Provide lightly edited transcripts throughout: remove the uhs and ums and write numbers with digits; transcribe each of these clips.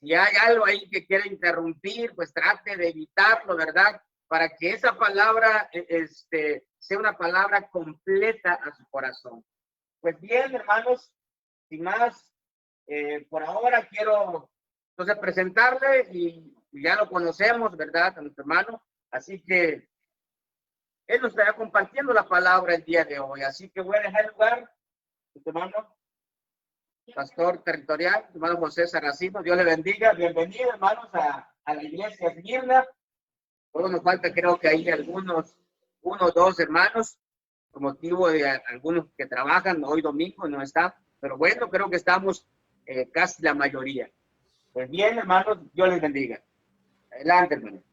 Si hay algo ahí que quiera interrumpir, pues trate de evitarlo, ¿verdad? Para que esa palabra sea una palabra completa a su corazón. Pues bien, hermanos, sin más, por ahora quiero entonces presentarle y ya lo conocemos, ¿verdad? A nuestro hermano. Así que él nos estará compartiendo la palabra el día de hoy. Así que voy a dejar el lugar, nuestro hermano, pastor territorial, hermano José Sarracino. Dios le bendiga. Bienvenido, hermanos, a la iglesia Esmirna. Solo nos falta, creo que hay uno o dos hermanos, por motivo de algunos que trabajan hoy domingo, no están. Pero bueno, creo que estamos casi la mayoría. Pues bien, hermanos, Dios les bendiga. Adelante, hermano.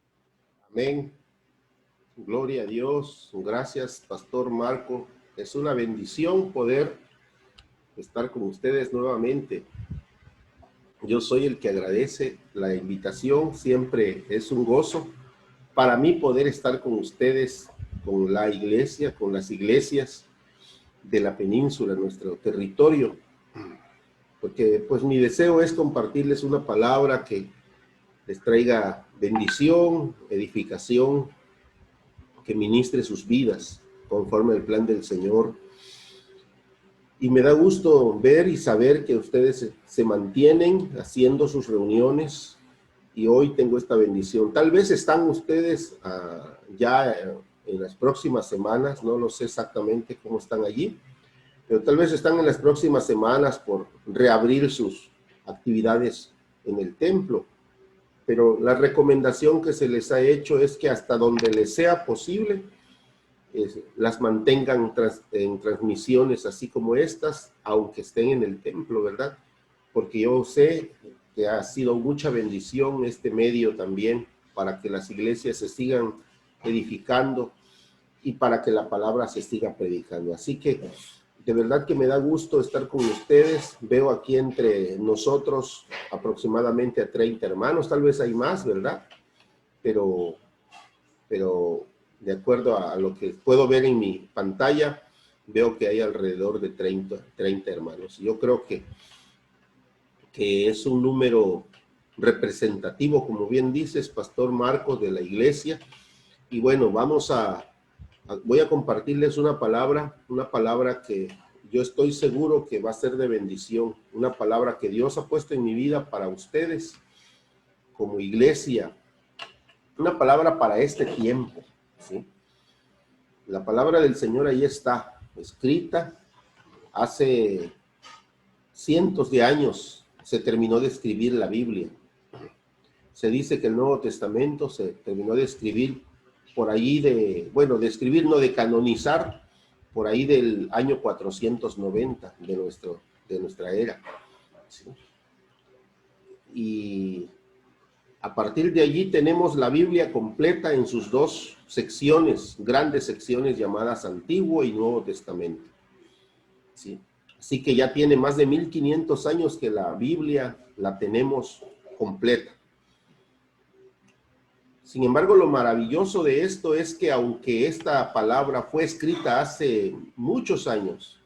Amén. Gloria a Dios. Gracias, Pastor Marco. Es una bendición poder estar con ustedes nuevamente. Yo soy el que agradece la invitación. Siempre es un gozo para mí poder estar con ustedes, con la iglesia, con las iglesias de la península, nuestro territorio. Porque pues mi deseo es compartirles una palabra que les traiga bendición, edificación, que ministre sus vidas conforme al plan del Señor. Y me da gusto ver y saber que ustedes se mantienen haciendo sus reuniones y hoy tengo esta bendición. Tal vez están ustedes ya en las próximas semanas, no lo sé exactamente cómo están allí, pero tal vez están en las próximas semanas por reabrir sus actividades en el templo. Pero la recomendación que se les ha hecho es que hasta donde les sea posible, las mantengan en transmisiones así como estas, aunque estén en el templo, ¿verdad? Porque yo sé que ha sido mucha bendición este medio también para que las iglesias se sigan edificando y para que la palabra se siga predicando. Así que de verdad que me da gusto estar con ustedes. Veo aquí entre nosotros aproximadamente a 30 hermanos, tal vez hay más, ¿verdad? Pero de acuerdo a lo que puedo ver en mi pantalla, veo que hay alrededor de 30 hermanos. Yo creo que es un número representativo, como bien dices, Pastor Marcos, de la iglesia. Y bueno, voy a compartirles una palabra que yo estoy seguro que va a ser de bendición, una palabra que Dios ha puesto en mi vida para ustedes como iglesia, una palabra para este tiempo, ¿sí? La palabra del Señor ahí está, escrita. Hace cientos de años se terminó de escribir la Biblia. Se dice que el Nuevo Testamento se terminó de escribir por ahí de escribir, no, de canonizar, por ahí del año 490 de nuestra era, ¿sí? Y a partir de allí tenemos la Biblia completa en sus dos secciones, grandes secciones llamadas Antiguo y Nuevo Testamento, ¿sí? Así que ya tiene más de 1500 años que la Biblia la tenemos completa. Sin embargo, lo maravilloso de esto es que aunque esta palabra fue escrita hace muchos años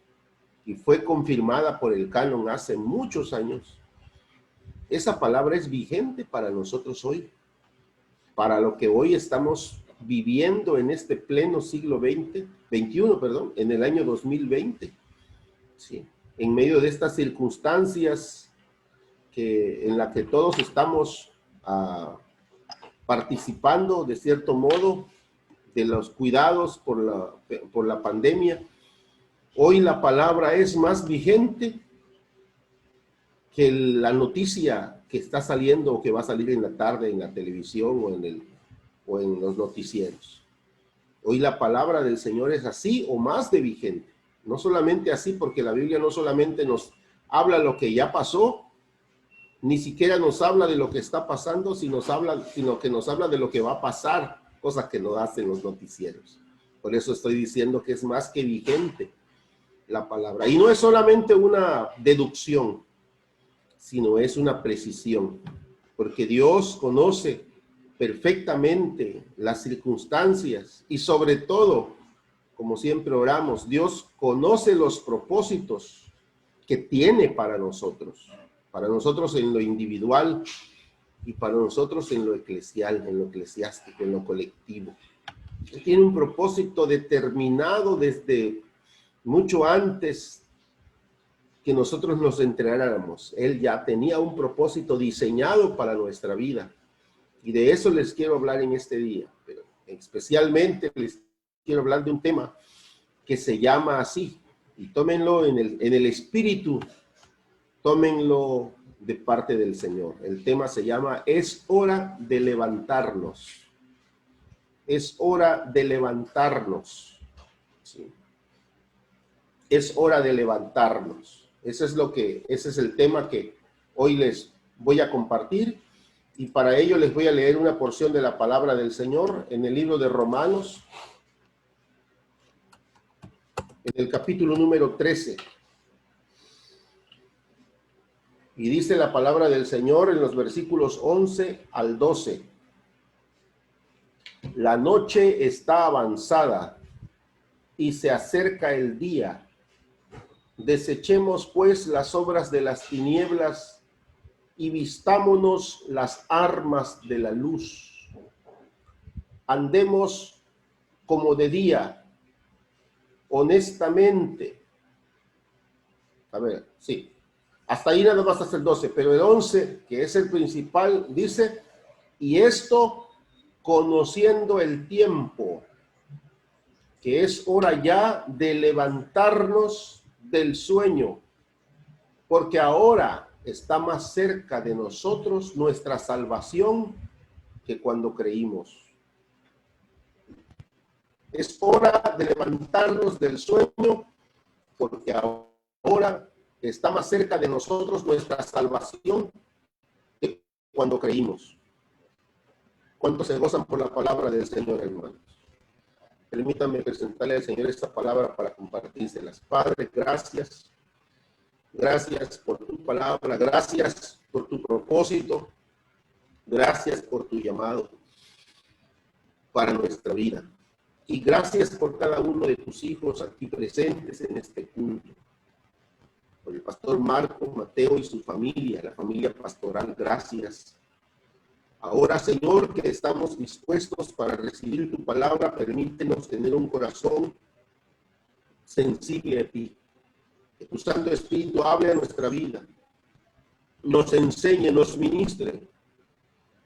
y fue confirmada por el canon hace muchos años, esa palabra es vigente para nosotros hoy, para lo que hoy estamos viviendo en este pleno siglo XXI, en el año 2020, ¿sí? En medio de estas circunstancias en la que todos estamos participando de cierto modo de los cuidados por la pandemia, hoy la palabra es más vigente que la noticia que está saliendo o que va a salir en la tarde en la televisión o en los noticieros. Hoy la palabra del Señor es así o más de vigente. No solamente así, porque la Biblia no solamente nos habla lo que ya pasó, ni siquiera nos habla de lo que está pasando, sino que nos habla de lo que va a pasar, cosas que no hacen los noticieros. Por eso estoy diciendo que es más que vigente la palabra. Y no es solamente una deducción, sino es una precisión, porque Dios conoce perfectamente las circunstancias y sobre todo, como siempre oramos, Dios conoce los propósitos que tiene para nosotros en lo individual y para nosotros en lo eclesial, en lo eclesiástico, en lo colectivo. Él tiene un propósito determinado desde mucho antes que nosotros nos entregáramos. Él ya tenía un propósito diseñado para nuestra vida. Y de eso les quiero hablar en este día. Pero especialmente les quiero hablar de un tema que se llama así. Y tómenlo en el espíritu, tómenlo de parte del Señor. El tema se llama "Es hora de levantarnos". Es hora de levantarnos. ¿Sí? Es hora de levantarnos. Ese es el tema que hoy les voy a compartir, y para ello les voy a leer una porción de la palabra del Señor en el libro de Romanos, en el capítulo número 13. Y dice la palabra del Señor en los versículos 11 al 12. La noche está avanzada y se acerca el día. Desechemos pues las obras de las tinieblas y vistámonos las armas de la luz. Andemos como de día, honestamente. A ver, sí. Hasta ahí nada más hasta el 12, pero el 11, que es el principal, dice: y esto conociendo el tiempo, que es hora ya de levantarnos del sueño, porque ahora está más cerca de nosotros nuestra salvación que cuando creímos. Es hora de levantarnos del sueño, porque ahora está más cerca de nosotros nuestra salvación que cuando creímos. ¿Cuántos se gozan por la palabra del Señor, hermanos? Permítanme presentarle al Señor esta palabra para compartírselas. Padre, gracias. Gracias por tu palabra, gracias por tu propósito, gracias por tu llamado para nuestra vida. Y gracias por cada uno de tus hijos aquí presentes en este punto. Por el pastor Marco, Mateo y su familia, la familia pastoral, gracias. Ahora, Señor, que estamos dispuestos para recibir tu palabra, permítenos tener un corazón sensible a ti. Que tu Santo Espíritu hable a nuestra vida, nos enseñe, nos ministre,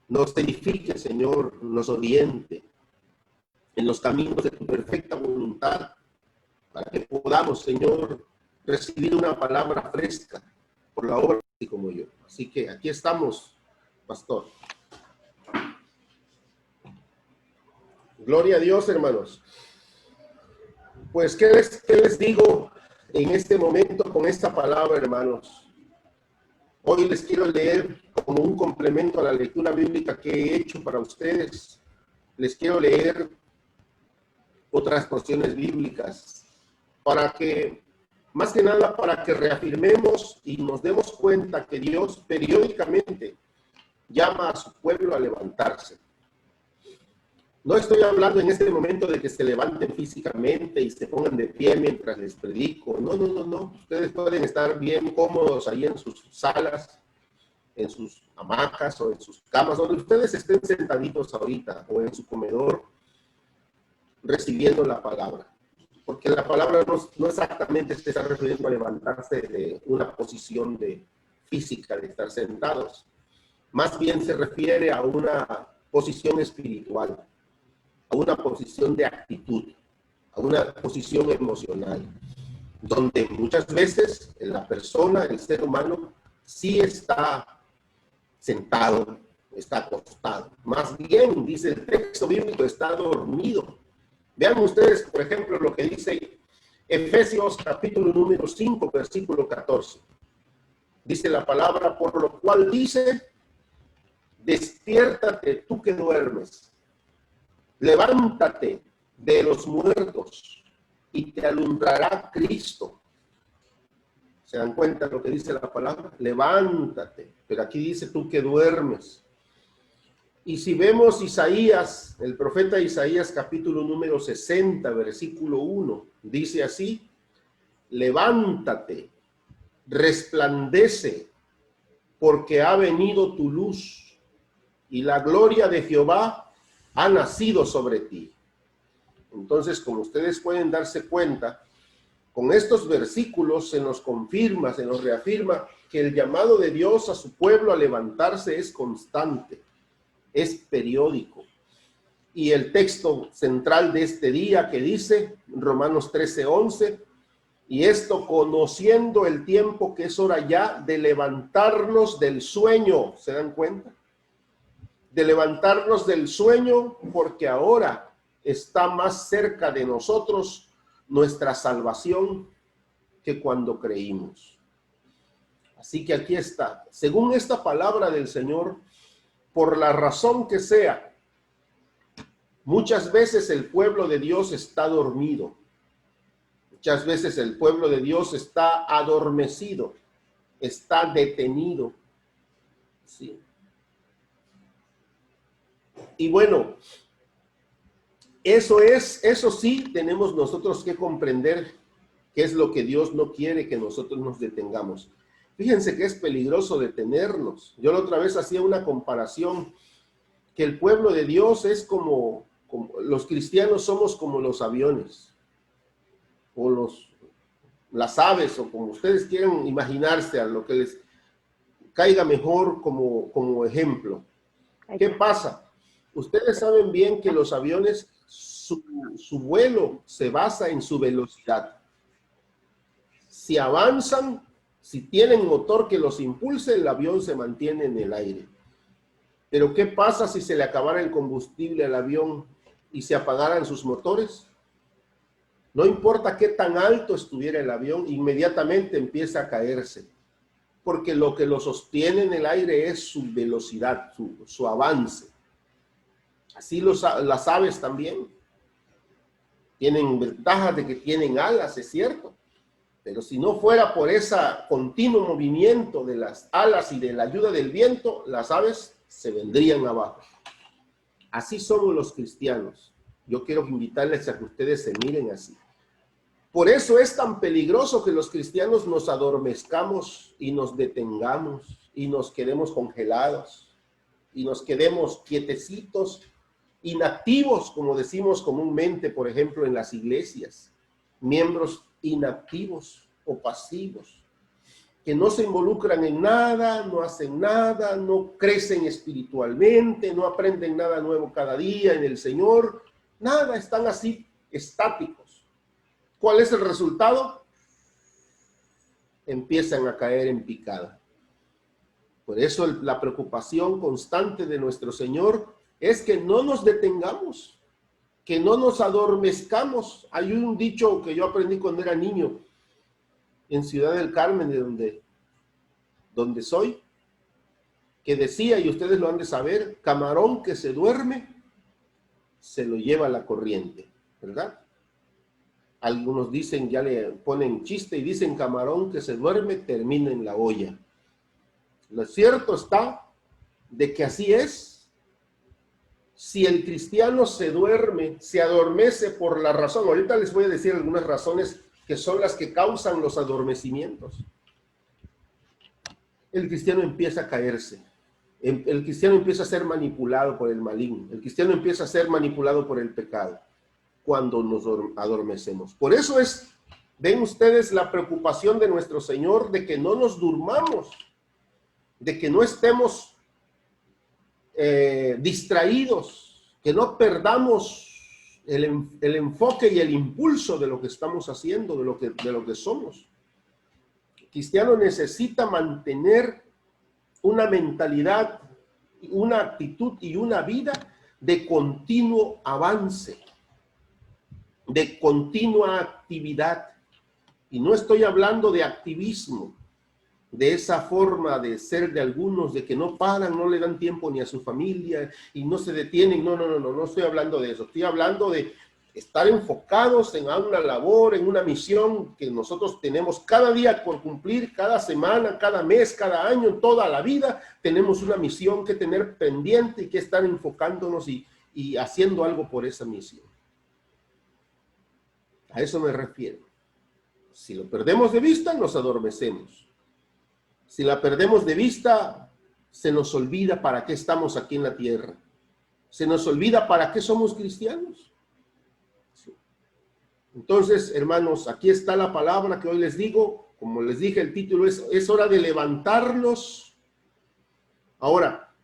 nos edifique, Señor, nos oriente en los caminos de tu perfecta voluntad, para que podamos, Señor, recibir una palabra fresca por la obra así como yo. Así que aquí estamos, pastor. Gloria a Dios, hermanos. Pues, ¿qué les digo en este momento con esta palabra, hermanos? Hoy les quiero leer como un complemento a la lectura bíblica que he hecho para ustedes. Les quiero leer otras porciones bíblicas para que, más que nada, para que reafirmemos y nos demos cuenta que Dios periódicamente llama a su pueblo a levantarse. No estoy hablando en este momento de que se levanten físicamente y se pongan de pie mientras les predico. No. Ustedes pueden estar bien cómodos ahí en sus salas, en sus hamacas o en sus camas, donde ustedes estén sentaditos ahorita, o en su comedor, recibiendo la palabra. Porque la palabra no exactamente se está refiriendo a levantarse de una posición física, de estar sentados. Más bien se refiere a una posición espiritual, a una posición de actitud, a una posición emocional, donde muchas veces la persona, el ser humano, sí está sentado, está acostado. Más bien, dice el texto bíblico, está dormido. Vean ustedes, por ejemplo, lo que dice Efesios capítulo número 5, versículo 14. Dice la palabra: por lo cual dice, despiértate tú que duermes, levántate de los muertos y te alumbrará Cristo. ¿Se dan cuenta lo que dice la palabra? Levántate. Pero aquí dice tú que duermes. Y si vemos Isaías, el profeta Isaías capítulo número 60, versículo 1, dice así: levántate, resplandece, porque ha venido tu luz y la gloria de Jehová ha nacido sobre ti. Entonces, como ustedes pueden darse cuenta, con estos versículos se nos confirma, se nos reafirma que el llamado de Dios a su pueblo a levantarse es constante, es periódico. Y el texto central de este día que dice, Romanos 13:11, y esto conociendo el tiempo que es hora ya de levantarnos del sueño, ¿se dan cuenta? De levantarnos del sueño, porque ahora está más cerca de nosotros nuestra salvación que cuando creímos. Así que aquí está, según esta palabra del Señor, por la razón que sea, muchas veces el pueblo de Dios está dormido. Muchas veces el pueblo de Dios está adormecido, está detenido. ¿Sí? Y bueno, eso sí tenemos nosotros que comprender qué es lo que Dios no quiere que nosotros nos detengamos. Fíjense que es peligroso detenernos. Yo la otra vez hacía una comparación, que el pueblo de Dios es como los cristianos somos como los aviones, o las aves, o como ustedes quieran imaginarse, a lo que les caiga mejor como ejemplo. ¿Qué pasa? Ustedes saben bien que los aviones, su vuelo se basa en su velocidad. Si avanzan, si tienen motor que los impulse, el avión se mantiene en el aire. Pero ¿qué pasa si se le acabara el combustible al avión y se apagaran sus motores? No importa qué tan alto estuviera el avión, inmediatamente empieza a caerse, porque lo que lo sostiene en el aire es su velocidad, su avance. Así las aves también tienen ventajas de que tienen alas, es cierto, pero si no fuera por ese continuo movimiento de las alas y de la ayuda del viento, las aves se vendrían abajo. Así somos los cristianos. Yo quiero invitarles a que ustedes se miren así. Por eso es tan peligroso que los cristianos nos adormezcamos y nos detengamos y nos quedemos congelados y nos quedemos quietecitos, inactivos, como decimos comúnmente, por ejemplo, en las iglesias. Miembros inactivos o pasivos, que no se involucran en nada, no hacen nada, no crecen espiritualmente, no aprenden nada nuevo cada día en el Señor, nada, están así estáticos. ¿Cuál es el resultado? Empiezan a caer en picada. Por eso la preocupación constante de nuestro Señor es que no nos detengamos, que no nos adormezcamos. Hay un dicho que yo aprendí cuando era niño en Ciudad del Carmen, de donde soy, que decía, y ustedes lo han de saber, camarón que se duerme, se lo lleva la corriente, ¿verdad? Algunos dicen, ya le ponen chiste y dicen, camarón que se duerme, termina en la olla. Lo cierto está de que así es. Si el cristiano se duerme, se adormece por la razón, ahorita les voy a decir algunas razones que son las que causan los adormecimientos. El cristiano empieza a caerse. El cristiano empieza a ser manipulado por el maligno. El cristiano empieza a ser manipulado por el pecado cuando nos adormecemos. Por eso ven ustedes la preocupación de nuestro Señor de que no nos durmamos, de que no estemos distraídos, que no perdamos el enfoque y el impulso de lo que estamos haciendo, de lo que somos. El cristiano necesita mantener una mentalidad, una actitud y una vida de continuo avance, de continua actividad. Y no estoy hablando de activismo, de esa forma de ser de algunos, de que no paran, no le dan tiempo ni a su familia y no se detienen. No estoy hablando de eso. Estoy hablando de estar enfocados en una labor, en una misión que nosotros tenemos cada día por cumplir, cada semana, cada mes, cada año, toda la vida. Tenemos una misión que tener pendiente y que estar enfocándonos y haciendo algo por esa misión. A eso me refiero. Si lo perdemos de vista, nos adormecemos. Si la perdemos de vista, se nos olvida para qué estamos aquí en la tierra. Se nos olvida para qué somos cristianos. Sí. Entonces, hermanos, aquí está la palabra que hoy les digo. Como les dije, el título es hora de levantarlos. Ahora,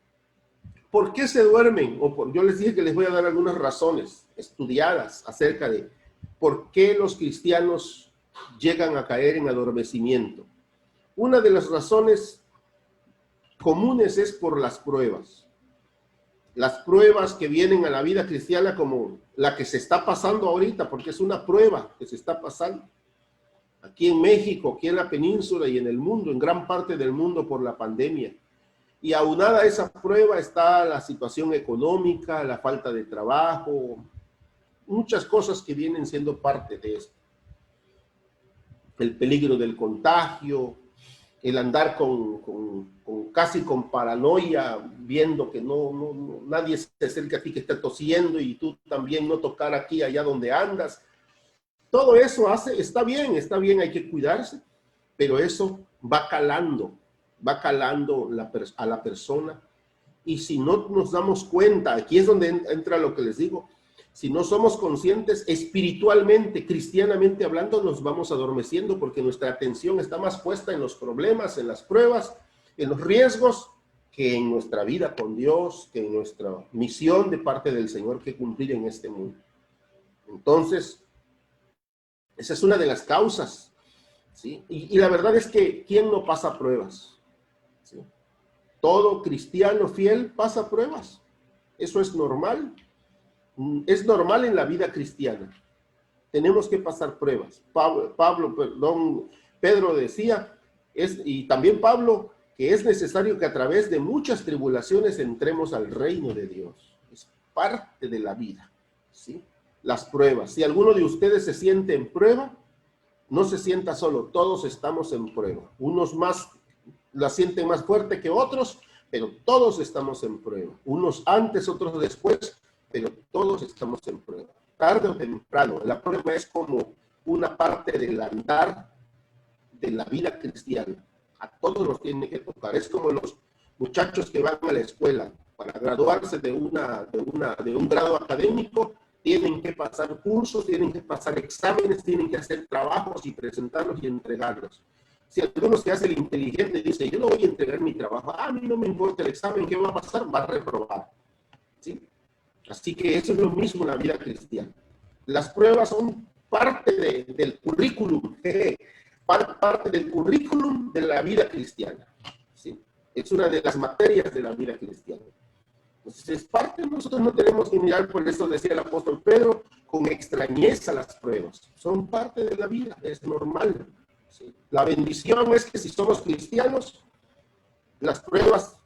¿por qué se duermen? Yo les dije que les voy a dar algunas razones estudiadas acerca de por qué los cristianos llegan a caer en adormecimiento. Una de las razones comunes es por las pruebas. Las pruebas que vienen a la vida cristiana, como la que se está pasando ahorita, porque es una prueba que se está pasando aquí en México, aquí en la península y en el mundo, en gran parte del mundo por la pandemia. Y aunada a esa prueba está la situación económica, la falta de trabajo, muchas cosas que vienen siendo parte de esto. El peligro del contagio, el andar casi con paranoia, viendo que nadie se acerca a ti que está tosiendo y tú también no tocar aquí, allá donde andas. Todo eso está bien, hay que cuidarse, pero eso va calando a la persona. Y si no nos damos cuenta, aquí es donde entra lo que les digo, si no somos conscientes espiritualmente, cristianamente hablando, nos vamos adormeciendo porque nuestra atención está más puesta en los problemas, en las pruebas, en los riesgos, que en nuestra vida con Dios, que en nuestra misión de parte del Señor que cumplir en este mundo. Entonces, esa es una de las causas, ¿sí? Y la verdad es que ¿quién no pasa pruebas? ¿Sí? Todo cristiano fiel pasa pruebas. Eso es normal. Es normal en la vida cristiana. Tenemos que pasar pruebas. Pedro decía, y también Pablo, que es necesario que a través de muchas tribulaciones entremos al reino de Dios. Es parte de la vida, ¿sí? Las pruebas. Si alguno de ustedes se siente en prueba, no se sienta solo, todos estamos en prueba. Unos más la sienten más fuerte que otros, pero todos estamos en prueba. Unos antes, otros después, pero todos estamos en prueba. Tarde o temprano, la prueba es como una parte del andar de la vida cristiana. A todos nos tiene que tocar. Es como los muchachos que van a la escuela. Para graduarse de un grado académico, tienen que pasar cursos, tienen que pasar exámenes, tienen que hacer trabajos y presentarlos y entregarlos. Si alguno se hace el inteligente y dice, yo no voy a entregar mi trabajo, a mí no me importa el examen, ¿qué va a pasar? Va a reprobar, ¿sí? Así que eso es lo mismo en la vida cristiana. Las pruebas son parte del currículum, parte del currículum de la vida cristiana, ¿sí? Es una de las materias de la vida cristiana. Entonces es parte, nosotros no tenemos que mirar, por eso decía el apóstol Pedro, con extrañeza las pruebas. Son parte de la vida, es normal. ¿Sí? La bendición es que si somos cristianos, las pruebas,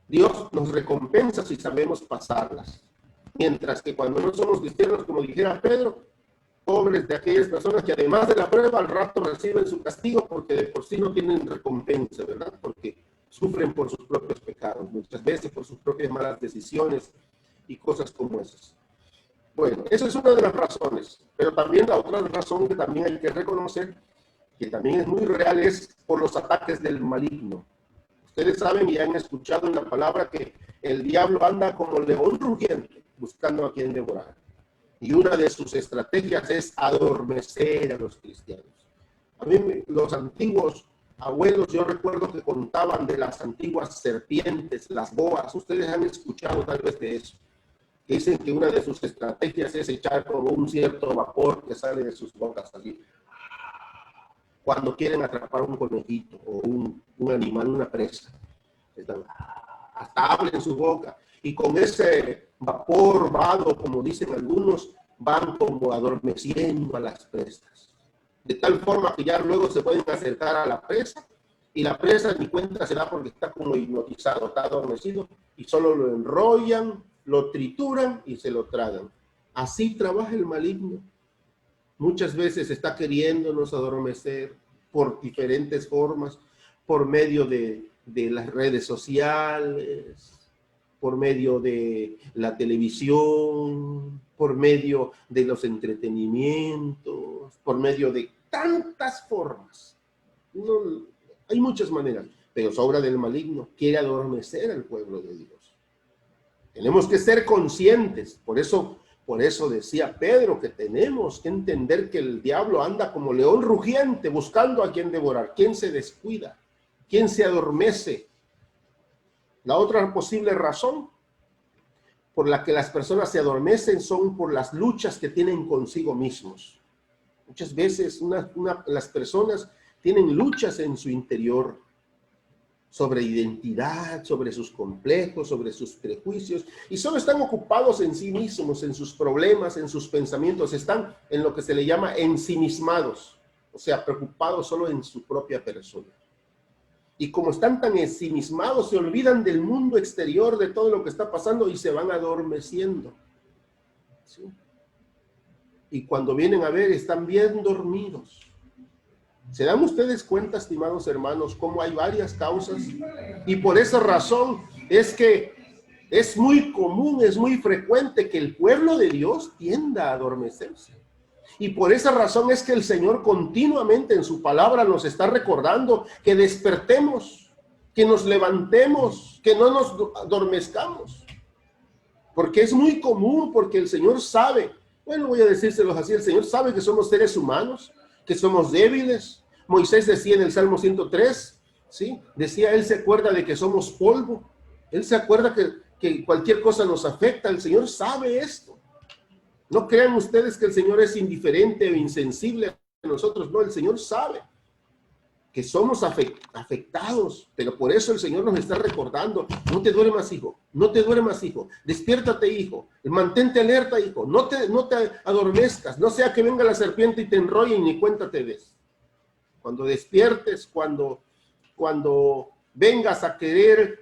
Dios nos recompensa si sabemos pasarlas. Mientras que cuando no somos cristianos, como dijera Pedro, pobres de aquellas personas que además de la prueba, al rato reciben su castigo porque de por sí no tienen recompensa, ¿verdad? Porque sufren por sus propios pecados, muchas veces por sus propias malas decisiones y cosas como esas. Bueno, esa es una de las razones, pero también la otra razón que también hay que reconocer, que también es muy real, es por los ataques del maligno. Ustedes saben y han escuchado en la palabra que el diablo anda como león rugiente, buscando a quien devorar. Y una de sus estrategias es adormecer a los cristianos. A mí, los antiguos abuelos, yo recuerdo que contaban de las antiguas serpientes, las boas. Ustedes han escuchado tal vez de eso. Que dicen que una de sus estrategias es echar como un cierto vapor que sale de sus bocas allí. Cuando quieren atrapar un conejito o un animal, una presa. Hasta abren su boca. Y con ese vapor vado, como dicen algunos, van como adormeciendo a las presas. De tal forma que ya luego se pueden acercar a la presa y la presa ni cuenta se da porque está como hipnotizado, está adormecido y solo lo enrollan, lo trituran y se lo tragan. Así trabaja el maligno. Muchas veces está queriéndonos adormecer por diferentes formas, por medio de las redes sociales, por medio de la televisión, por medio de los entretenimientos, por medio de tantas formas. Hay muchas maneras, pero es obra del maligno, quiere adormecer al pueblo de Dios. Tenemos que ser conscientes, por eso decía Pedro que tenemos que entender que el diablo anda como león rugiente buscando a quien devorar. ¿Quién se descuida? ¿Quién se adormece? La otra posible razón por la que las personas se adormecen son por las luchas que tienen consigo mismos. Muchas veces las personas tienen luchas en su interior sobre identidad, sobre sus complejos, sobre sus prejuicios, y solo están ocupados en sí mismos, en sus problemas, en sus pensamientos, están en lo que se le llama ensimismados, o sea, preocupados solo en su propia persona. Y como están tan ensimismados, se olvidan del mundo exterior, de todo lo que está pasando, y se van adormeciendo. ¿Sí? Y cuando vienen a ver, están bien dormidos. ¿Se dan ustedes cuenta, estimados hermanos, cómo hay varias causas? Y por esa razón es que es muy común, es muy frecuente que el pueblo de Dios tienda a adormecerse. Y por esa razón es que el Señor continuamente en su palabra nos está recordando que despertemos, que nos levantemos, que no nos adormezcamos. Porque es muy común, porque el Señor sabe, bueno, voy a decírselos así, el Señor sabe que somos seres humanos, que somos débiles. Moisés decía en el Salmo 103, ¿sí? Decía, él se acuerda de que somos polvo. Él se acuerda que cualquier cosa nos afecta. El Señor sabe esto. No crean ustedes que el Señor es indiferente o insensible a nosotros. No, el Señor sabe que somos afectados, pero por eso el Señor nos está recordando, no te duermas, hijo, no te duermas, hijo, despiértate, hijo, mantente alerta, hijo, no te adormezcas, no sea que venga la serpiente y te enrolle y ni cuenta te des. Cuando despiertes, cuando vengas a querer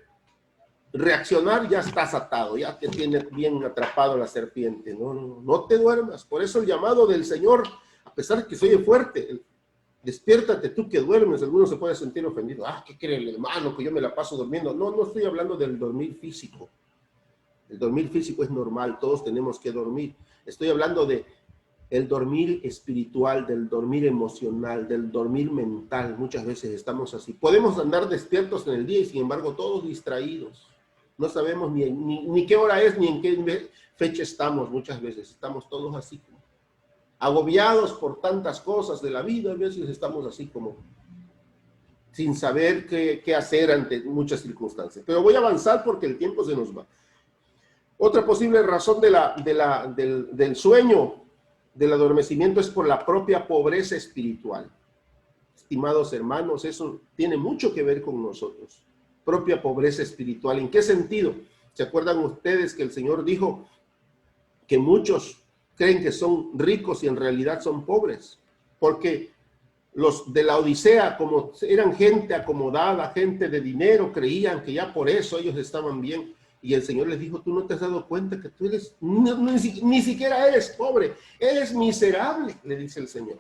reaccionar, ya estás atado, ya te tiene bien atrapado la serpiente. No te duermas. Por eso el llamado del Señor, a pesar de que se oye fuerte, despiértate tú que duermes. Algunos se pueden sentir ofendidos. ¿Qué quiere el hermano? Que yo me la paso durmiendo. No estoy hablando del dormir físico. El dormir físico es normal, todos tenemos que dormir. Estoy hablando de el dormir espiritual, del dormir emocional, del dormir mental. Muchas veces estamos así. Podemos andar despiertos en el día y sin embargo todos distraídos. No sabemos ni qué hora es, ni en qué fecha estamos muchas veces. Estamos todos así como agobiados por tantas cosas de la vida. A veces estamos así como sin saber qué hacer ante muchas circunstancias. Pero voy a avanzar porque el tiempo se nos va. Otra posible razón del sueño, del adormecimiento, es por la propia pobreza espiritual. Estimados hermanos, eso tiene mucho que ver con nosotros. Propia pobreza espiritual. ¿En qué sentido? ¿Se acuerdan ustedes que el Señor dijo que muchos creen que son ricos y en realidad son pobres? Porque los de la Odisea, como eran gente acomodada, gente de dinero, creían que ya por eso ellos estaban bien. Y el Señor les dijo, tú no te has dado cuenta que tú eres, ni siquiera eres pobre, eres miserable, le dice el Señor.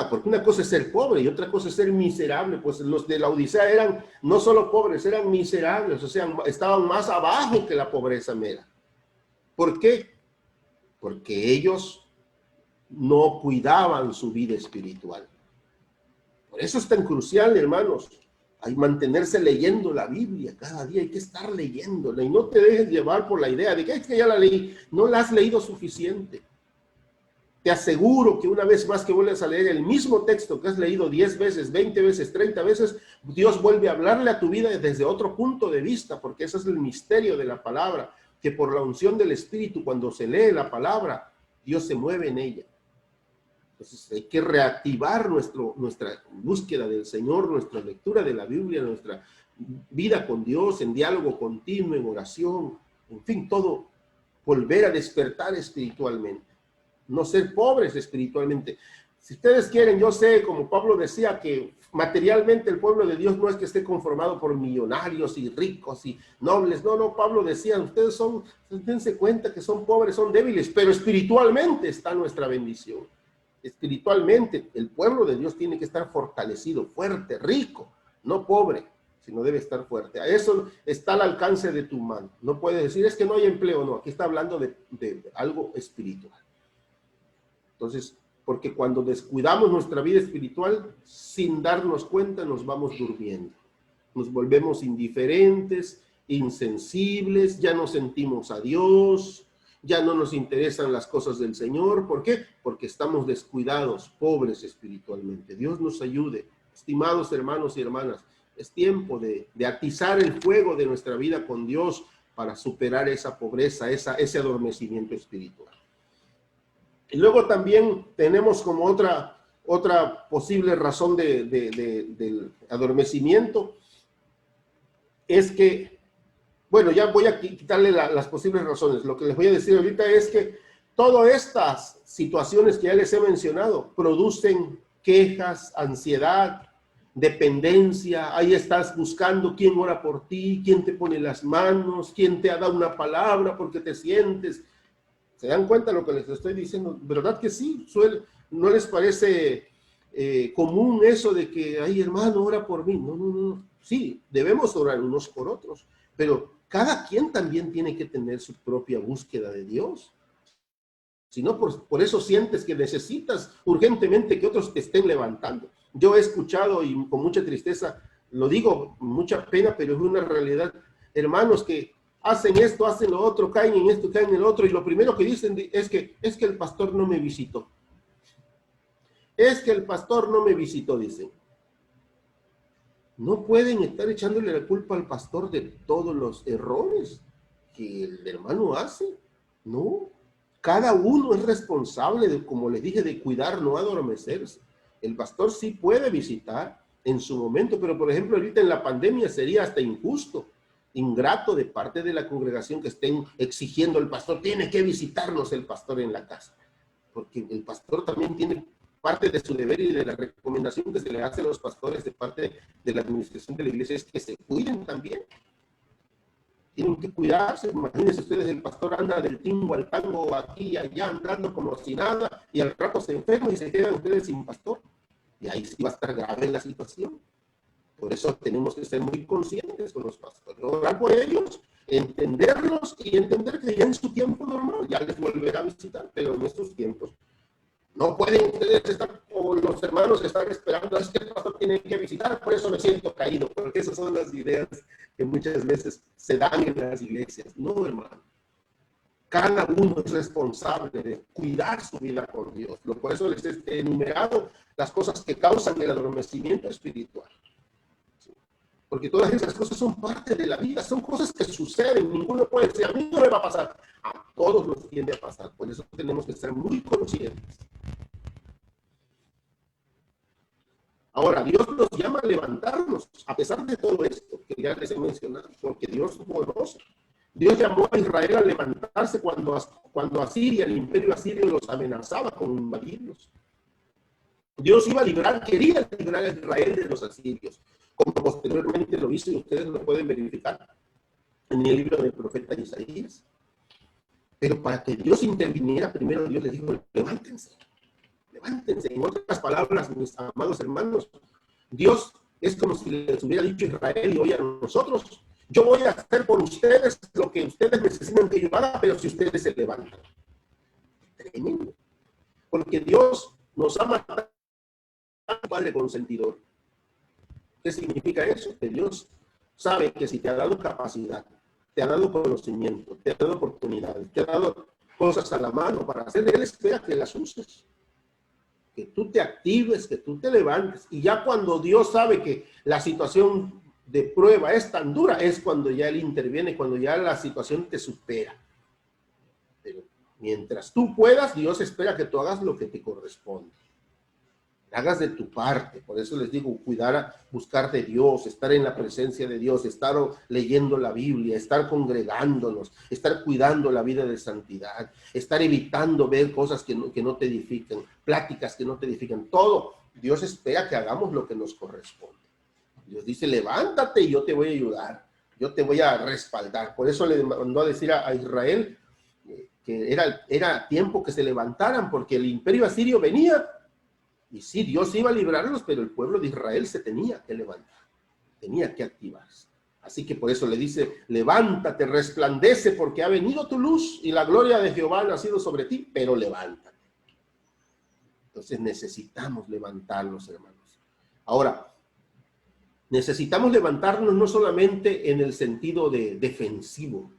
Porque una cosa es ser pobre y otra cosa es ser miserable. Pues los de la Odisea eran no solo pobres, eran miserables, o sea, estaban más abajo que la pobreza mera. ¿Por qué? Porque ellos no cuidaban su vida espiritual. Por eso es tan crucial, hermanos, hay mantenerse leyendo la Biblia cada día, hay que estar leyéndola y no te dejes llevar por la idea de que es que ya la leí, no la has leído suficiente. Te aseguro que una vez más que vuelves a leer el mismo texto que has leído 10 veces, 20 veces, 30 veces, Dios vuelve a hablarle a tu vida desde otro punto de vista, porque ese es el misterio de la palabra, que por la unción del Espíritu, cuando se lee la palabra, Dios se mueve en ella. Entonces hay que reactivar nuestra búsqueda del Señor, nuestra lectura de la Biblia, nuestra vida con Dios, en diálogo continuo, en oración, en fin, todo, volver a despertar espiritualmente. No ser pobres espiritualmente. Si ustedes quieren, yo sé, como Pablo decía, que materialmente el pueblo de Dios no es que esté conformado por millonarios y ricos y nobles. No, Pablo decía, ustedes dense cuenta que son pobres, son débiles, pero espiritualmente está nuestra bendición. Espiritualmente, el pueblo de Dios tiene que estar fortalecido, fuerte, rico, no pobre, sino debe estar fuerte. A eso está al alcance de tu mano. No puedes decir, es que no hay empleo, no, aquí está hablando de algo espiritual. Entonces, porque cuando descuidamos nuestra vida espiritual, sin darnos cuenta, nos vamos durmiendo. Nos volvemos indiferentes, insensibles, ya no sentimos a Dios, ya no nos interesan las cosas del Señor. ¿Por qué? Porque estamos descuidados, pobres espiritualmente. Dios nos ayude. Estimados hermanos y hermanas, es tiempo de atizar el fuego de nuestra vida con Dios para superar esa pobreza, ese adormecimiento espiritual. Y luego también tenemos como otra posible razón del adormecimiento, es que, bueno, ya voy a quitarle las posibles razones. Lo que les voy a decir ahorita es que todas estas situaciones que ya les he mencionado producen quejas, ansiedad, dependencia. Ahí estás buscando quién ora por ti, quién te pone las manos, quién te ha dado una palabra porque te sientes. ¿Se dan cuenta de lo que les estoy diciendo? ¿Verdad que sí? ¿No les parece común eso de que, ay, hermano, ora por mí? No, no, no. Sí, debemos orar unos por otros, pero cada quien también tiene que tener su propia búsqueda de Dios. Si no, por eso sientes que necesitas urgentemente que otros te estén levantando. Yo he escuchado, y con mucha tristeza, lo digo, mucha pena, pero es una realidad, hermanos que hacen esto, hacen lo otro, caen en esto, caen en lo otro, y lo primero que dicen es que el pastor no me visitó. Es que el pastor no me visitó, dicen. No pueden estar echándole la culpa al pastor de todos los errores que el hermano hace. No. Cada uno es responsable, de, como les dije, de cuidar, no adormecerse. El pastor sí puede visitar en su momento, pero por ejemplo ahorita en la pandemia sería hasta injusto, ingrato de parte de la congregación que estén exigiendo al pastor, tiene que visitarnos el pastor en la casa. Porque el pastor también tiene parte de su deber y de la recomendación que se le hace a los pastores de parte de la administración de la iglesia es que se cuiden también. Tienen que cuidarse. Imagínense ustedes, el pastor anda del tingo al tango, aquí y allá, andando como si nada, y al rato se enferma y se quedan ustedes sin pastor. Y ahí sí va a estar grave la situación. Por eso tenemos que ser muy conscientes con los pastores, orar por ellos, entenderlos y entender que ya en su tiempo normal ya les volverá a visitar, pero en estos tiempos no pueden ustedes estar como los hermanos que están esperando, es que el pastor tiene que visitar, por eso me siento caído, porque esas son las ideas que muchas veces se dan en las iglesias. No, hermano. Cada uno es responsable de cuidar su vida con Dios. Por eso les he enumerado las cosas que causan el adormecimiento espiritual. Porque todas esas cosas son parte de la vida, son cosas que suceden, ninguno puede decir, a mí no me va a pasar, a todos nos tiende a pasar, por eso tenemos que ser muy conscientes. Ahora, Dios nos llama a levantarnos, a pesar de todo esto que ya les he mencionado, porque Dios es poderoso. Dios llamó a Israel a levantarse cuando Asiria, el imperio asirio, los amenazaba con invadirlos. Dios iba a librar, quería librar a Israel de los asirios, como posteriormente lo hizo y ustedes lo pueden verificar en el libro del profeta Isaías. Pero para que Dios interviniera, primero Dios les dijo, levántense, levántense. En otras palabras, mis amados hermanos, Dios es como si les hubiera dicho a Israel y hoy a nosotros, yo voy a hacer por ustedes lo que ustedes necesitan que yo haga, pero si ustedes se levantan. Tremendo. Porque Dios nos ama tanto, Padre consentidor. ¿Qué significa eso? Que Dios sabe que si te ha dado capacidad, te ha dado conocimiento, te ha dado oportunidades, te ha dado cosas a la mano para hacer, Él espera que las uses. Que tú te actives, que tú te levantes. Y ya cuando Dios sabe que la situación de prueba es tan dura, es cuando ya Él interviene, cuando ya la situación te supera. Pero mientras tú puedas, Dios espera que tú hagas lo que te corresponde. Hagas de tu parte. Por eso les digo, buscar de Dios, estar en la presencia de Dios, estar leyendo la Biblia, estar congregándonos, estar cuidando la vida de santidad, estar evitando ver cosas que no te edifican, pláticas que no te edifican. Todo, Dios espera que hagamos lo que nos corresponde. Dios dice, levántate y yo te voy a ayudar, yo te voy a respaldar. Por eso le mandó a decir a Israel que era tiempo que se levantaran, porque el imperio asirio venía. Y sí, Dios iba a librarlos, pero el pueblo de Israel se tenía que levantar, tenía que activarse. Así que por eso le dice, levántate, resplandece, porque ha venido tu luz y la gloria de Jehová ha nacido sobre ti, pero levántate. Entonces necesitamos levantarnos, hermanos. Ahora, necesitamos levantarnos no solamente en el sentido de defensivo,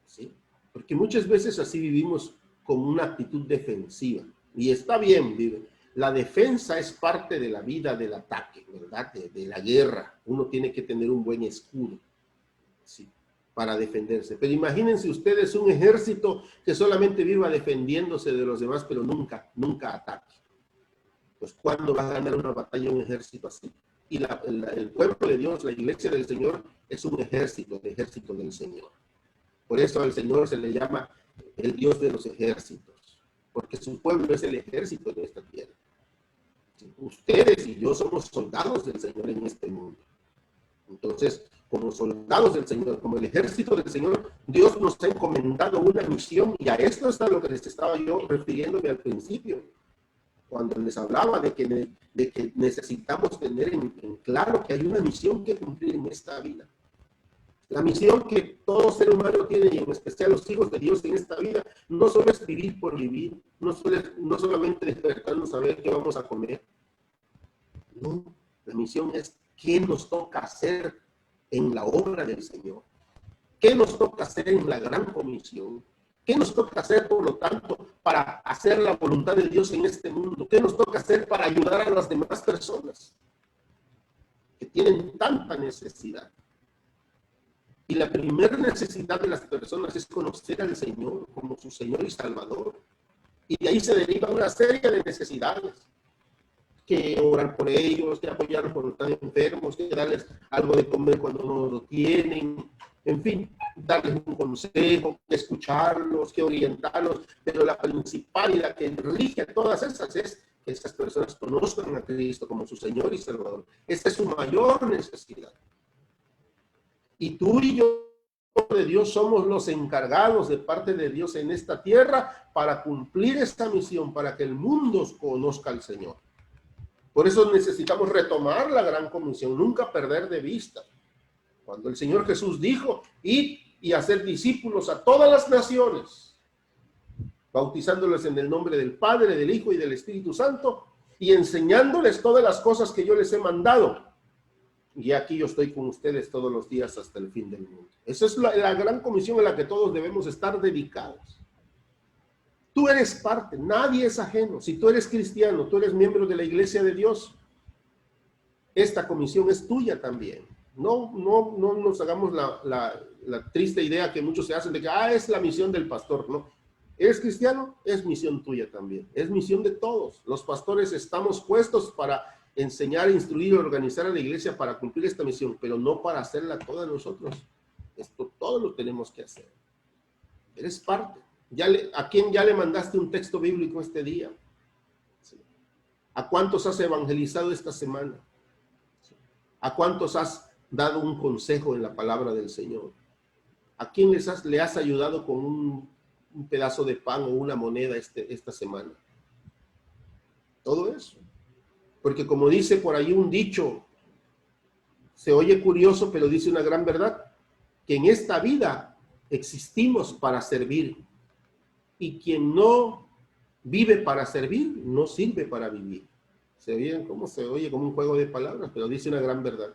¿sí? Porque muchas veces así vivimos con una actitud defensiva. Y está bien, la defensa es parte de la vida del ataque, ¿verdad? De la guerra. Uno tiene que tener un buen escudo, ¿sí?, para defenderse. Pero imagínense ustedes un ejército que solamente viva defendiéndose de los demás, pero nunca ataque. Pues ¿cuándo va a ganar una batalla un ejército así? Y el pueblo de Dios, la iglesia del Señor, es un ejército, el ejército del Señor. Por eso al Señor se le llama el Dios de los ejércitos, porque su pueblo es el ejército de esta tierra. Ustedes y yo somos soldados del Señor en este mundo. Entonces, como soldados del Señor, como el ejército del Señor, Dios nos ha encomendado una misión, y a esto es a lo que les estaba yo refiriéndome al principio, cuando les hablaba de que necesitamos tener en claro que hay una misión que cumplir en esta vida. La misión que todo ser humano tiene, y en especial los hijos de Dios en esta vida, no solo es vivir por vivir, no solamente despertarnos a ver qué vamos a comer. No, la misión es qué nos toca hacer en la obra del Señor, qué nos toca hacer en la gran comisión, qué nos toca hacer, por lo tanto, para hacer la voluntad de Dios en este mundo, qué nos toca hacer para ayudar a las demás personas que tienen tanta necesidad. Y la primera necesidad de las personas es conocer al Señor como su Señor y Salvador. Y de ahí se deriva una serie de necesidades. Que orar por ellos, que apoyarlos cuando están enfermos, que darles algo de comer cuando no lo tienen. En fin, darles un consejo, que escucharlos, que orientarlos. Pero la principal y la que rige a todas esas es que esas personas conozcan a Cristo como su Señor y Salvador. Esa es su mayor necesidad. Y tú y yo de Dios somos los encargados de parte de Dios en esta tierra para cumplir esta misión, para que el mundo conozca al Señor. Por eso necesitamos retomar la gran comisión, nunca perder de vista. Cuando el Señor Jesús dijo, id y hacer discípulos a todas las naciones, bautizándoles en el nombre del Padre, del Hijo y del Espíritu Santo, y enseñándoles todas las cosas que yo les he mandado. Y aquí yo estoy con ustedes todos los días hasta el fin del mundo. Esa es la gran comisión en la que todos debemos estar dedicados. Tú eres parte, nadie es ajeno. Si tú eres cristiano, tú eres miembro de la iglesia de Dios, esta comisión es tuya también. No nos hagamos la triste idea que muchos se hacen de que es la misión del pastor. No, eres cristiano, es misión tuya también. Es misión de todos. Los pastores estamos puestos para enseñar, instruir y organizar a la iglesia para cumplir esta misión, pero no para hacerla toda nosotros. Esto todo lo tenemos que hacer. Eres parte. ¿A quién ya le mandaste un texto bíblico este día? ¿Sí? ¿A cuántos has evangelizado esta semana? ¿Sí? ¿A cuántos has dado un consejo en la palabra del Señor? ¿A quién le has ayudado con un pedazo de pan o una moneda esta semana? Todo eso. Porque como dice por ahí un dicho, se oye curioso, pero dice una gran verdad, que en esta vida existimos para servir. Y quien no vive para servir, no sirve para vivir. ¿Se oyen cómo se oye como un juego de palabras? Pero dice una gran verdad.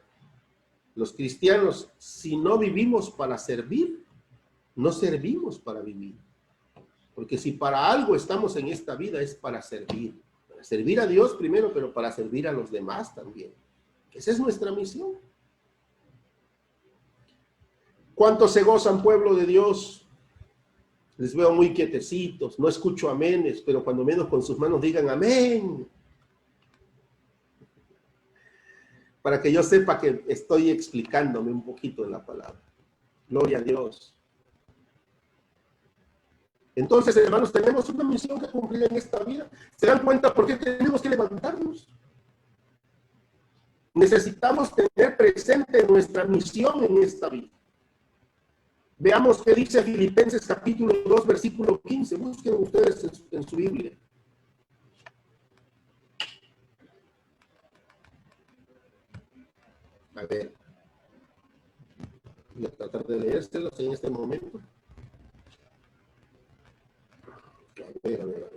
Los cristianos, si no vivimos para servir, no servimos para vivir. Porque si para algo estamos en esta vida es para servir. Para servir a Dios primero, pero para servir a los demás también. Esa es nuestra misión. ¿Cuántos se gozan, pueblo de Dios? Les veo muy quietecitos, no escucho aménes, pero cuando menos con sus manos digan amén. Para que yo sepa que estoy explicándome un poquito en la palabra. Gloria a Dios. Entonces, hermanos, tenemos una misión que cumplir en esta vida. ¿Se dan cuenta por qué tenemos que levantarnos? Necesitamos tener presente nuestra misión en esta vida. Veamos qué dice Filipenses capítulo 2, versículo 15. Busquen ustedes en su Biblia. A ver. Voy a tratar de leérselos en este momento. A ver.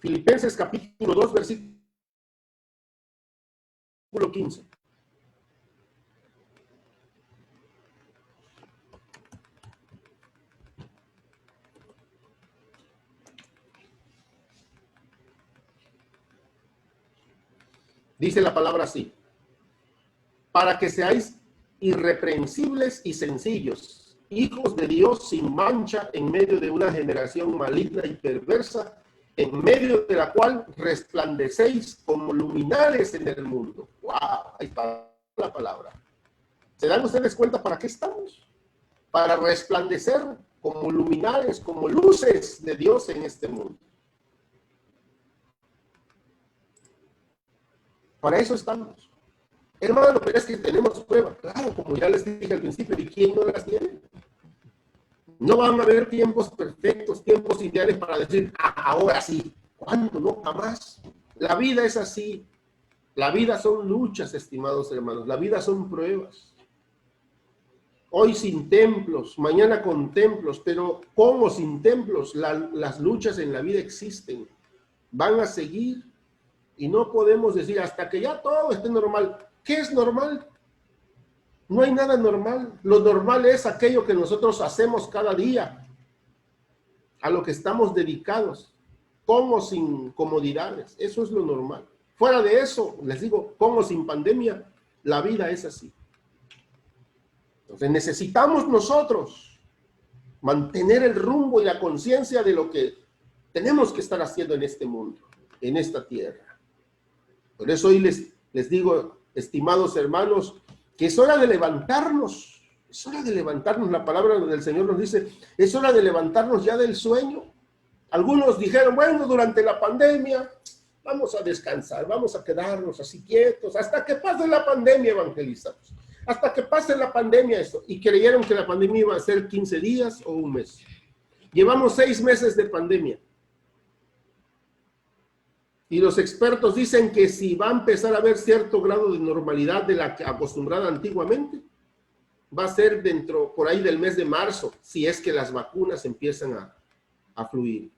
Filipenses capítulo 2, versículo 15. Dice la palabra así: para que seáis irreprensibles y sencillos, hijos de Dios sin mancha en medio de una generación maligna y perversa, en medio de la cual resplandecéis como luminares en el mundo. ¡Wow! Ahí está la palabra. ¿Se dan ustedes cuenta para qué estamos? Para resplandecer como luminares, como luces de Dios en este mundo. Para eso estamos. Hermano, pero es que tenemos pruebas. Claro, como ya les dije al principio, ¿y quién no las tiene? No van a haber tiempos perfectos, tiempos ideales para decir, ahora sí. ¿Cuándo? No, jamás. La vida es así. La vida son luchas, estimados hermanos. La vida son pruebas. Hoy sin templos, mañana con templos, pero con o sin templos, las luchas en la vida existen. Van a seguir. Y no podemos decir hasta que ya todo esté normal. ¿Qué es normal? No hay nada normal. Lo normal es aquello que nosotros hacemos cada día, a lo que estamos dedicados, con o sin comodidades. Eso es lo normal. Fuera de eso, les digo, con o sin pandemia, la vida es así. Entonces necesitamos nosotros mantener el rumbo y la conciencia de lo que tenemos que estar haciendo en este mundo, en esta tierra. Por eso hoy les digo, estimados hermanos, que es hora de levantarnos. Es hora de levantarnos. La palabra del Señor nos dice, es hora de levantarnos ya del sueño. Algunos dijeron, bueno, durante la pandemia vamos a descansar, vamos a quedarnos así quietos, hasta que pase la pandemia evangelizamos. Hasta que pase la pandemia esto. Y creyeron que la pandemia iba a ser 15 días o un mes. Llevamos 6 meses de pandemia. Y los expertos dicen que si va a empezar a haber cierto grado de normalidad de la acostumbrada antiguamente, va a ser dentro, por ahí del mes de marzo, si es que las vacunas empiezan a fluir.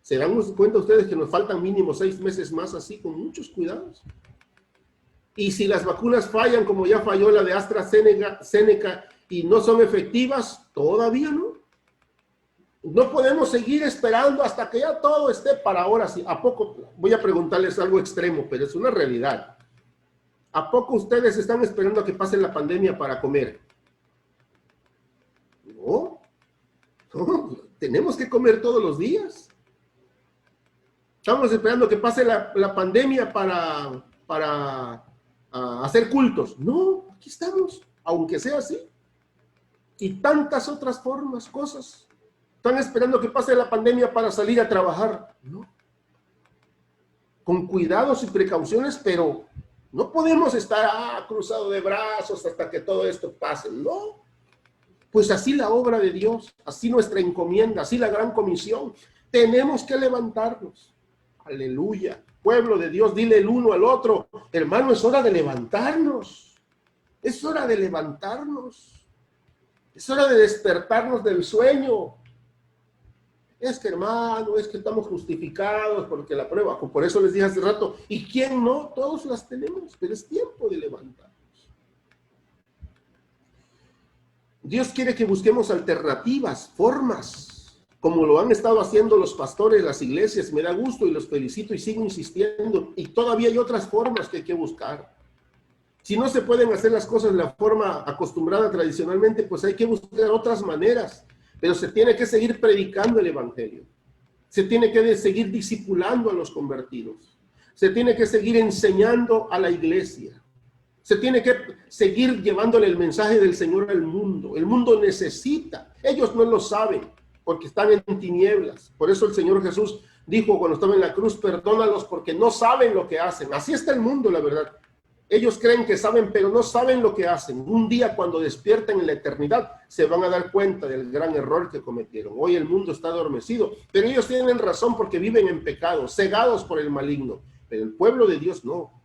¿Se dan cuenta ustedes que nos faltan mínimo 6 meses más así, con muchos cuidados? Y si las vacunas fallan, como ya falló la de AstraZeneca y no son efectivas, todavía no. No podemos seguir esperando hasta que ya todo esté para ahora sí. ¿A poco? Voy a preguntarles algo extremo, pero es una realidad. ¿A poco ustedes están esperando a que pase la pandemia para comer? No. No, tenemos que comer todos los días. Estamos esperando que pase la pandemia para hacer cultos. No, aquí estamos, aunque sea así. Y tantas otras formas, cosas. ¿Están esperando que pase la pandemia para salir a trabajar? No. Con cuidados y precauciones, pero no podemos estar cruzados de brazos hasta que todo esto pase. No. Pues así la obra de Dios, así nuestra encomienda, así la gran comisión. Tenemos que levantarnos. Aleluya. Pueblo de Dios, dile el uno al otro, hermano, es hora de levantarnos. Es hora de levantarnos. Es hora de despertarnos del sueño. Es que hermano, es que estamos justificados porque la prueba, por eso les dije hace rato, ¿y quién no? Todos las tenemos, pero es tiempo de levantarnos. Dios quiere que busquemos alternativas, formas, como lo han estado haciendo los pastores, las iglesias, me da gusto y los felicito y sigo insistiendo, y todavía hay otras formas que hay que buscar. Si no se pueden hacer las cosas de la forma acostumbrada tradicionalmente, pues hay que buscar otras maneras. Pero se tiene que seguir predicando el evangelio. Se tiene que seguir discipulando a los convertidos. Se tiene que seguir enseñando a la iglesia. Se tiene que seguir llevándole el mensaje del Señor al mundo. El mundo necesita. Ellos no lo saben porque están en tinieblas. Por eso el Señor Jesús dijo cuando estaba en la cruz, perdónalos porque no saben lo que hacen. Así está el mundo, la verdad. Ellos creen que saben, pero no saben lo que hacen. Un día cuando despierten en la eternidad, se van a dar cuenta del gran error que cometieron. Hoy el mundo está adormecido, pero ellos tienen razón porque viven en pecado, cegados por el maligno. Pero el pueblo de Dios no.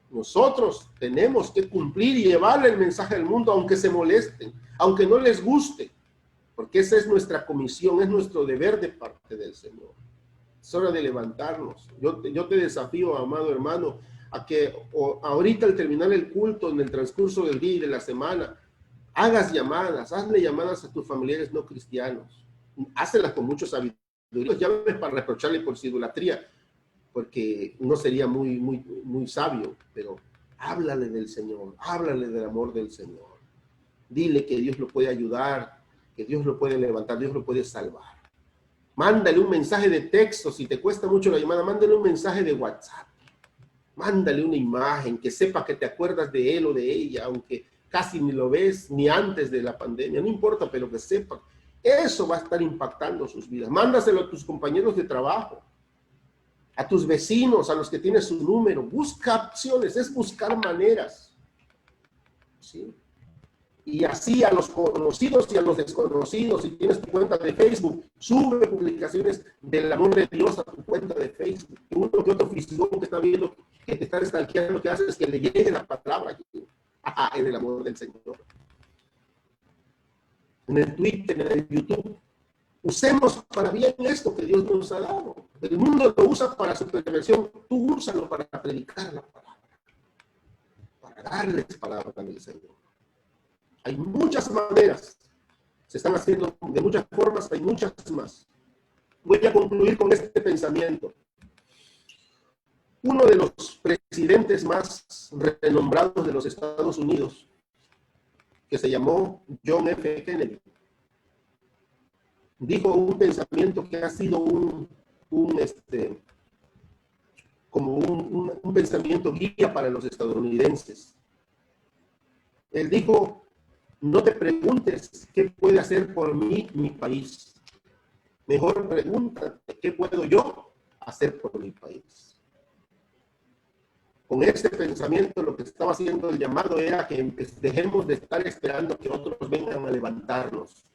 Nosotros tenemos que cumplir y llevarle el mensaje al mundo, aunque se molesten, aunque no les guste, porque esa es nuestra comisión, es nuestro deber de parte del Señor. Es hora de levantarnos. Yo te desafío, amado hermano, a que ahorita al terminar el culto, en el transcurso del día y de la semana, hagas llamadas, hazle llamadas a tus familiares no cristianos. Hácelas con mucho sabiduría. Los llames para reprocharle por su idolatría, porque no sería muy sabio, pero háblale del Señor, háblale del amor del Señor. Dile que Dios lo puede ayudar, que Dios lo puede levantar, Dios lo puede salvar. Mándale un mensaje de texto, si te cuesta mucho la llamada, mándale un mensaje de WhatsApp. Mándale una imagen, que sepa que te acuerdas de él o de ella, aunque casi ni lo ves, ni antes de la pandemia, no importa, pero que sepa. Eso va a estar impactando sus vidas. Mándaselo a tus compañeros de trabajo, a tus vecinos, a los que tienes su número. Busca opciones, es buscar maneras. ¿Sí? Y así a los conocidos y a los desconocidos, si tienes tu cuenta de Facebook, sube publicaciones del amor de Dios a tu cuenta de Facebook. Y uno que otro fisgón que está viendo, que te está stalkeando, lo que hace es que le llegue la palabra en el amor del Señor. En el Twitter, en el YouTube. Usemos para bien esto que Dios nos ha dado. El mundo lo usa para su perversión. Tú úsalo para predicar la palabra. Para darles palabra al Señor. Hay muchas maneras. Se están haciendo de muchas formas, hay muchas más. Voy a concluir con este pensamiento. Uno de los presidentes más renombrados de los Estados Unidos, que se llamó John F. Kennedy, dijo un pensamiento que ha sido un pensamiento guía para los estadounidenses. Él dijo: no te preguntes qué puede hacer por mí mi país. Mejor pregúntate qué puedo yo hacer por mi país. Con este pensamiento lo que estaba haciendo el llamado era que dejemos de estar esperando que otros vengan a levantarnos.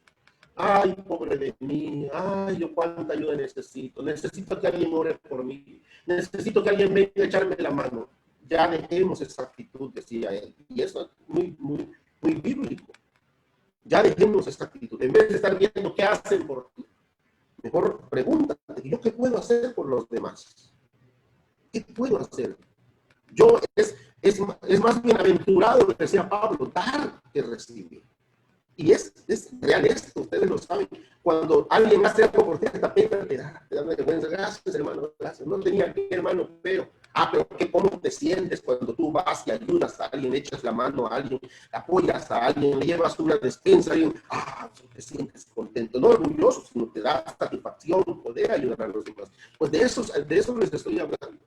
Ay, pobre de mí. Ay, yo cuánta ayuda necesito. Necesito que alguien ore por mí. Necesito que alguien venga a echarme la mano. Ya dejemos esa actitud, decía él. Y eso es muy bíblico. Ya dejemos esta actitud. En vez de estar viendo qué hacen por ti, mejor pregúntate: ¿yo qué puedo hacer por los demás? ¿Qué puedo hacer? Yo es más bienaventurado, decía Pablo, dar que recibir. Y es real esto, ustedes lo saben. Cuando alguien hace algo por ti, hasta pena te da vergüenza. Gracias, hermano, gracias. No tenía que, hermano, pero ¿cómo te sientes cuando tú vas y ayudas a alguien, echas la mano a alguien, apoyas a alguien, le llevas una despensa a alguien? Te sientes contento, no orgulloso, sino te da satisfacción poder ayudar a los demás. Pues de eso les estoy hablando.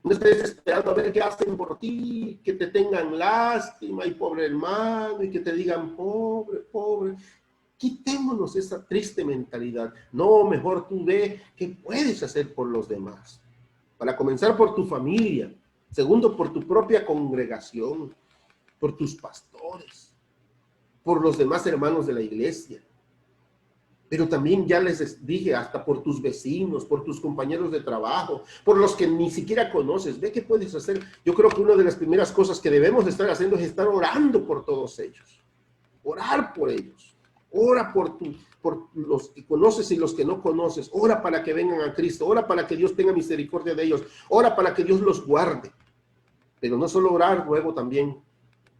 No estés esperando a ver qué hacen por ti, que te tengan lástima, y pobre hermano, y que te digan pobre. Quitémonos esa triste mentalidad. No, mejor tú ve qué puedes hacer por los demás. Para comenzar, por tu familia. Segundo, por tu propia congregación, por tus pastores, por los demás hermanos de la iglesia. Pero también ya les dije, hasta por tus vecinos, por tus compañeros de trabajo, por los que ni siquiera conoces. Ve qué puedes hacer. Yo creo que una de las primeras cosas que debemos de estar haciendo es estar orando por todos ellos. Orar por ellos. Ora por los que conoces y los que no conoces. Ora para que vengan a Cristo. Ora para que Dios tenga misericordia de ellos. Ora para que Dios los guarde. Pero no solo orar, luego también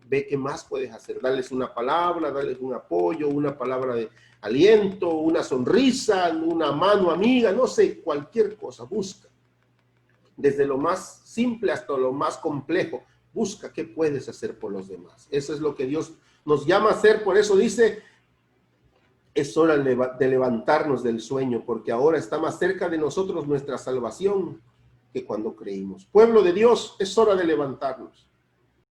ve qué más puedes hacer. Darles una palabra, darles un apoyo, una palabra de aliento, una sonrisa, una mano amiga, no sé, cualquier cosa. Busca. Desde lo más simple hasta lo más complejo. Busca qué puedes hacer por los demás. Eso es lo que Dios nos llama a hacer. Por eso dice: es hora de levantarnos del sueño, porque ahora está más cerca de nosotros nuestra salvación que cuando creímos. Pueblo de Dios, es hora de levantarnos.